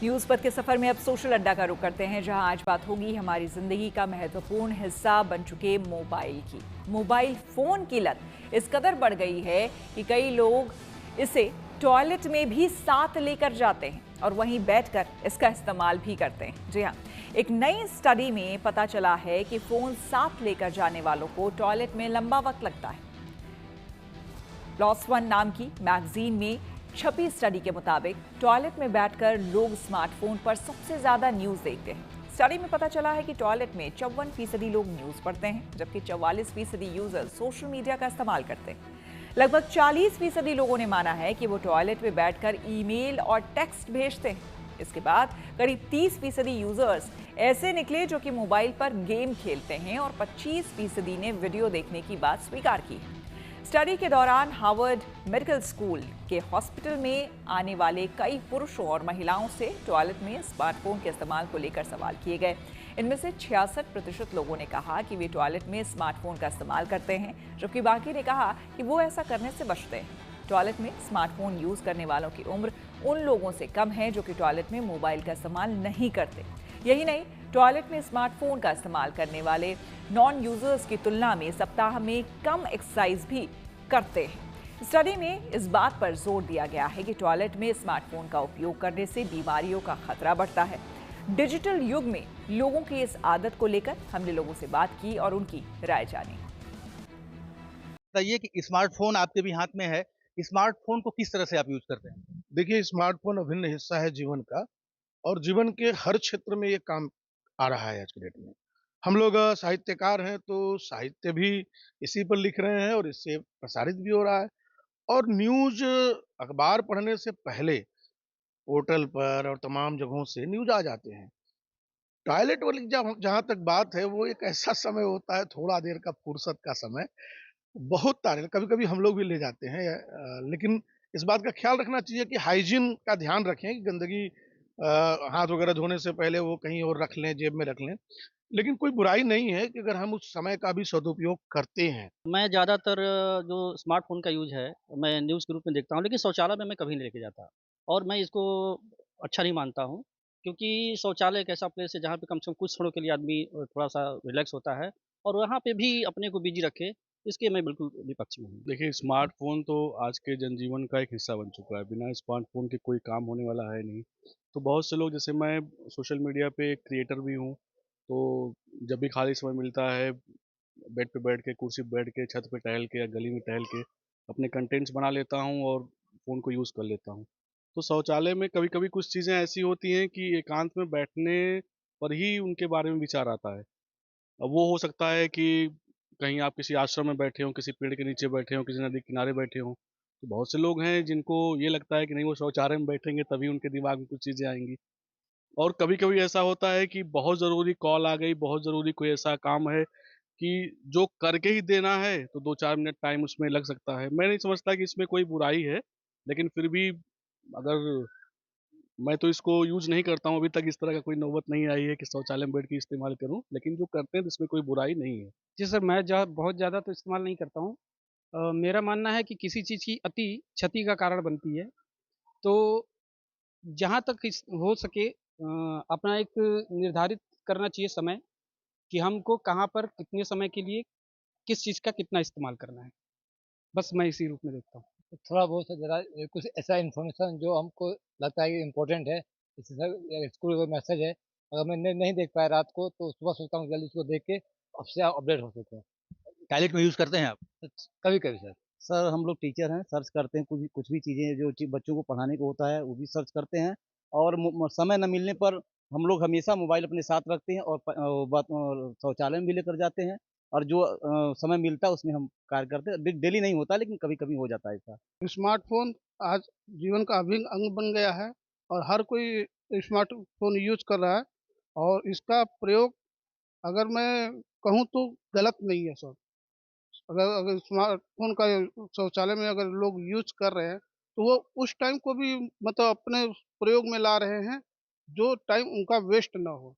News पथ के सफर में अब सोशल अड्डा का रुख करते हैं, जहां आज बात होगी हमारी जिंदगी का महत्वपूर्ण हिस्सा बन चुके मोबाइल की। मोबाइल फोन की लत इस कदर बढ़ गई है कि कई लोग इसे टॉयलेट में भी साथ लेकर जाते हैं और वहीं बैठकर इसका इस्तेमाल भी करते हैं। जी हाँ, एक नई स्टडी में पता चला है कि फोन साथ लेकर जाने वालों को टॉयलेट में लंबा वक्त लगता है। प्लॉस वन नाम की मैगजीन में छपी स्टडी के मुताबिक टॉयलेट में बैठकर लोग स्मार्टफोन पर सबसे ज्यादा न्यूज देखते हैं। स्टडी में पता चला है कि टॉयलेट में 54% लोग न्यूज पढ़ते हैं, जबकि 44% यूजर सोशल मीडिया का इस्तेमाल करते हैं। लगभग 40% लोगों ने माना है कि वो टॉयलेट में बैठकर ईमेल और टेक्स्ट भेजते हैं। इसके बाद करीब 30% यूजर्स ऐसे निकले जो कि मोबाइल पर गेम खेलते हैं और 25% ने वीडियो देखने की बात स्वीकार की है। स्टडी के दौरान हार्वर्ड मेडिकल स्कूल के हॉस्पिटल में आने वाले कई पुरुषों और महिलाओं से टॉयलेट में स्मार्टफोन के इस्तेमाल को लेकर सवाल किए गए। इनमें से 66% लोगों ने कहा कि वे टॉयलेट में स्मार्टफोन का इस्तेमाल करते हैं, जबकि बाकी ने कहा कि वो ऐसा करने से बचते हैं। टॉयलेट में स्मार्टफोन यूज करने वालों की उम्र उन लोगों से कम है जो कि टॉयलेट में मोबाइल का इस्तेमाल नहीं करते। यही नहीं, टॉयलेट में स्मार्टफोन का इस्तेमाल करने वाले नॉन यूजर्स की तुलना में सप्ताह में कम एक्सरसाइज भी करते हैं। स्टडी में इस बात पर जोर दिया गया है कि टॉयलेट में स्मार्टफोन का उपयोग करने से बीमारियों का खतरा बढ़ता है। डिजिटल युग में लोगों की इस आदत को लेकर हमने लोगों से बात की और उनकी राय जानी। बताइए कि स्मार्टफ़ोन आपके भी हाथ में है, स्मार्टफ़ोन को किस तरह से आप यूज़ करते हैं? देखिए, स्मार्टफ़ोन अभिन्न हिस्सा है जीवन का और जीवन के हर क्षेत्र में ये काम आ रहा है आज की डेट में। हम लोग साहित्यकार हैं, तो साहित्य भी इसी पर लिख रहे हैं और इससे प्रसारित भी हो रहा है और न्यूज़ अखबार पढ़ने से पहले पोर्टल पर और तमाम जगहों से न्यूज़ आ जाते हैं। टॉयलेट वाली जहाँ जहाँ तक बात है, वो एक ऐसा समय होता है, थोड़ा देर का फुर्सत का समय, बहुत तारे कभी-कभी हम लोग भी ले जाते हैं लेकिन इस बात का ख़्याल रखना चाहिए कि हाइजीन का ध्यान रखें कि गंदगी हाथ वगैरह धोने से पहले वो कहीं और रख लें, जेब में रख लें। लेकिन कोई बुराई नहीं है कि अगर हम उस समय का भी सदुपयोग करते हैं। मैं ज़्यादातर जो स्मार्टफ़ोन का यूज़ है, मैं न्यूज़ के रूप में देखता हूँ, लेकिन शौचालय में मैं कभी नहीं लेके जाता और मैं इसको अच्छा नहीं मानता हूँ, क्योंकि शौचालय एक ऐसा प्लेस है जहाँ पे कम से कम कुछ क्षणों के लिए आदमी थोड़ा-सा रिलैक्स होता है और वहाँ पे भी अपने को बिज़ी रखे, इसके मैं बिल्कुल विपक्ष में हूँ। देखिए, स्मार्टफ़ोन तो आज के जनजीवन का एक हिस्सा बन चुका है, बिना स्मार्टफ़ोन के कोई काम होने वाला है नहीं। तो बहुत से लोग जैसे मैं सोशल मीडिया पे एक क्रिएटर भी हूँ, तो जब भी खाली समय मिलता है, बेड पे बैठ के, कुर्सी पे बैठ के, छत पे टहल के या गली में टहल के अपने कंटेंट्स बना लेता हूँ और फ़ोन को यूज़ कर लेता हूँ। तो शौचालय में कभी-कभी कुछ चीज़ें ऐसी होती हैं कि एकांत में बैठने पर ही उनके बारे में विचार आता है। अब वो हो सकता है कि कहीं आप किसी आश्रम में बैठे हों, किसी पेड़ के नीचे बैठे हों, किसी नदी के किनारे बैठे हों। तो बहुत से लोग हैं जिनको ये लगता है कि नहीं वो शौचालय में बैठेंगे तभी उनके दिमाग में कुछ चीज़ें आएँगी। और कभी-कभी ऐसा होता है कि बहुत ज़रूरी कॉल आ गई, बहुत ज़रूरी कोई ऐसा काम है कि जो करके ही देना है, तो 2-4 मिनट टाइम उसमें लग सकता है। मैं नहीं समझता कि इसमें कोई बुराई है, लेकिन फिर भी अगर मैं तो इसको यूज़ नहीं करता हूँ, अभी तक इस तरह का कोई नौबत नहीं आई है कि शौचालय में बैठ के इस्तेमाल करूँ, लेकिन जो करते हैं तो इसमें कोई बुराई नहीं है। जी सर, मैं बहुत ज़्यादा तो इस्तेमाल नहीं करता हूँ। मेरा मानना है कि किसी चीज़ की अति क्षति का कारण बनती है। तो जहाँ तक इस हो सके अपना एक निर्धारित करना चाहिए समय कि हमको कहाँ पर कितने समय के लिए किस चीज़ का कितना इस्तेमाल करना है। बस मैं इसी रूप में देखता हूँ। तो थोड़ा बहुत ज़रा कुछ ऐसा इन्फॉर्मेशन जो हमको लगता है कि इम्पोर्टेंट है, जैसे सर स्कूल का मैसेज है, अगर मैं नहीं देख पाया रात को तो सुबह सोचता हूँ जल्दी उसको देख के उससे अपडेट हो सकते हैं। टॉयलेट में यूज़ करते हैं आप? तो कभी-कभी सर। सर हम लोग टीचर हैं, सर्च करते हैं कुछ भी चीज़ें जो बच्चों को पढ़ाने को होता है, वो भी सर्च करते हैं और समय न मिलने पर हम लोग हमेशा मोबाइल अपने साथ रखते हैं और शौचालय में भी लेकर जाते हैं और जो समय मिलता है उसमें हम कार्य करते हैं। डेली नहीं होता लेकिन कभी-कभी हो जाता है ऐसा। स्मार्टफ़ोन आज जीवन का अभिन्न अंग बन गया है और हर कोई स्मार्टफ़ोन यूज़ कर रहा है और इसका प्रयोग अगर मैं कहूँ तो गलत नहीं है सर। अगर अगर स्मार्टफ़ोन का शौचालय में अगर लोग यूज़ कर रहे हैं, तो वो उस टाइम को भी मतलब अपने प्रयोग में ला रहे हैं, जो टाइम उनका वेस्ट ना हो।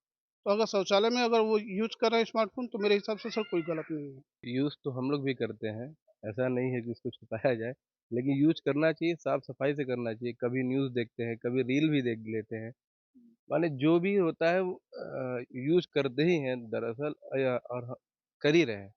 तो अगर शौचालय में अगर वो यूज़ कर रहे हैं स्मार्टफ़ोन तो मेरे हिसाब से सर कोई गलत नहीं है। यूज़ तो हम लोग भी करते हैं, ऐसा नहीं है कि उसको छुपाया जाए, लेकिन यूज़ करना चाहिए, साफ-सफाई से करना चाहिए। कभी न्यूज़ देखते हैं, कभी रील भी देख लेते हैं, माने जो भी होता है वो यूज़ करते ही हैं दरअसल और कर ही रहे हैं।